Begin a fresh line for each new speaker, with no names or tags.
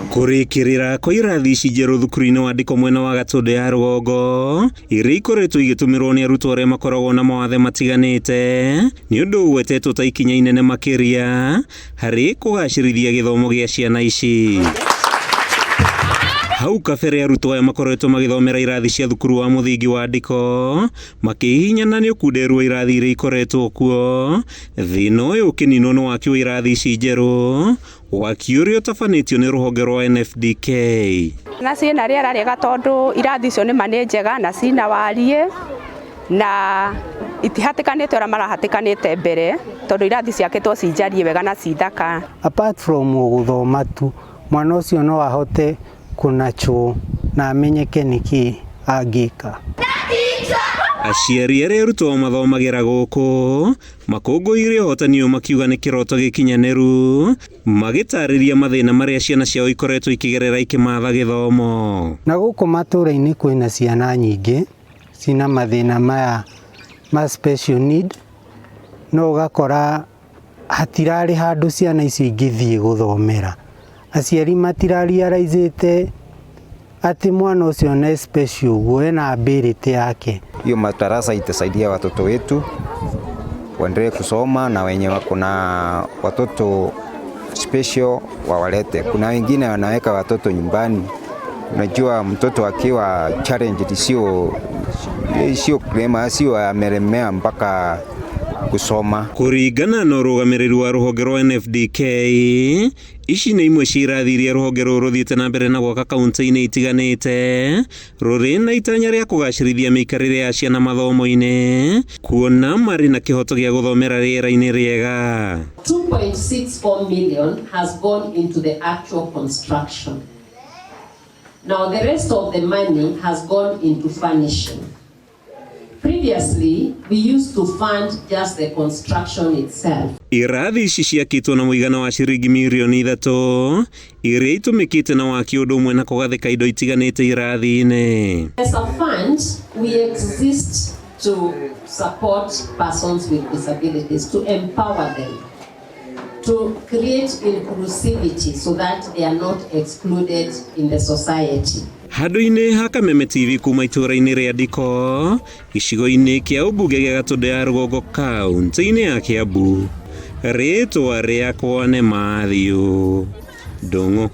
Kurikirira kwa irathi ici njeru thukuru-inĩ wa ndiko mwena wa Gatundu ya Rugongo iria ikoretwo igĩtũmĩrwo nĩ arutwo arĩa makoragwo na mawathe matiganĩte nĩ ũndũ ũgwetetwo ta ikinya inene makĩria harĩ kũgacĩrithia gĩthomo gĩa ciana ici. Hau kabere arutwo aya makoretwo magĩthomera irathi cia thukuru wa mũthingi wa ndiko makĩhihinyana nĩ ũkunderu wa irathi iria ikoretwo kuo. Thĩna ũyũ ũkĩninwo nĩ waki wa irathi ici njerũ, waki ũrĩa ũtabanĩtio nĩ rũhonge rwa NFDK.
Na ciĩna rĩera rĩega tondũ irathi icio nĩ manĩ njega na cina warie na itihatĩkanĩte ũrĩa marahatĩkanĩte mbere tondũ irathi ciakĩtwo cinjarie wega na cithaka.
Apart from gũthoma tu, mwana ũcio no ahote kunacho na amenyeke nĩkĩ angĩka.
Aciari arĩa arutwo mathomagĩra gũkũ makũngũĩire ũhotani ũyũ makiuga nĩ kĩroto gĩkinyanĩru, magĩtarĩria mathĩna marĩa ciana ciao ikoretwo ikĩgerera ikĩmatha gĩthomo.
Na gũkũ matũũra-inĩ kwĩna ciana nyingĩ cina mathĩna maya ma special need, no ũgakora hatirarĩ handũ ciana icio ingĩthiĩ gũthomera. Aciari matirariaraizĩte ati mwana ucio na special uguo ena ability yake.
Hiyo madarasa itasaidia watoto wetu waendelee kusoma na wenye wako na watoto special wawalete. Kuna wengine wanaweka watoto nyumbani. Unajua mtoto akiwa challenged sio klema, sio amelemea mpaka kusoma.
Kũringana na ũrũgamĩrĩri wa rũhonge rwa NFDK, ici nĩ imwe cia irathi iria rũhonge rũrũ rũthiĩte na mbere na gwaka kaunti-inĩ itiganĩte rũrĩ na itanya rĩa kũgacĩrithia mĩikarĩre ya ciana mathomo-inĩ, kuona marĩ na kĩhoto gĩa gũthomera rĩera-inĩ rĩega.
2.64 million has gone into the actual construction. Now the rest of the money has gone into furnishing. Previously, we used to fund just the construction itself.
Irathi ici ciakĩtwo na mũigana wa ciringi mirioni 3 iria itũmĩkĩte na waki ũndũ ũmwe na kũgathĩka indo itiganĩte irathi-inĩ.
As a fund, we exist to support persons with disabilities, to empower them, to create inclusivity so that they are not excluded in the society.
Handũ-inĩ ha Kameme TV kuma itũũra-inĩ rĩa Ndiko, gĩcigo-inĩ kĩa ũmbunge gĩa Gatundu ya Rugongo kaunti-inĩ ya Kiambu, rĩtwa rĩakwa nĩ Mathiũ Ndung'u.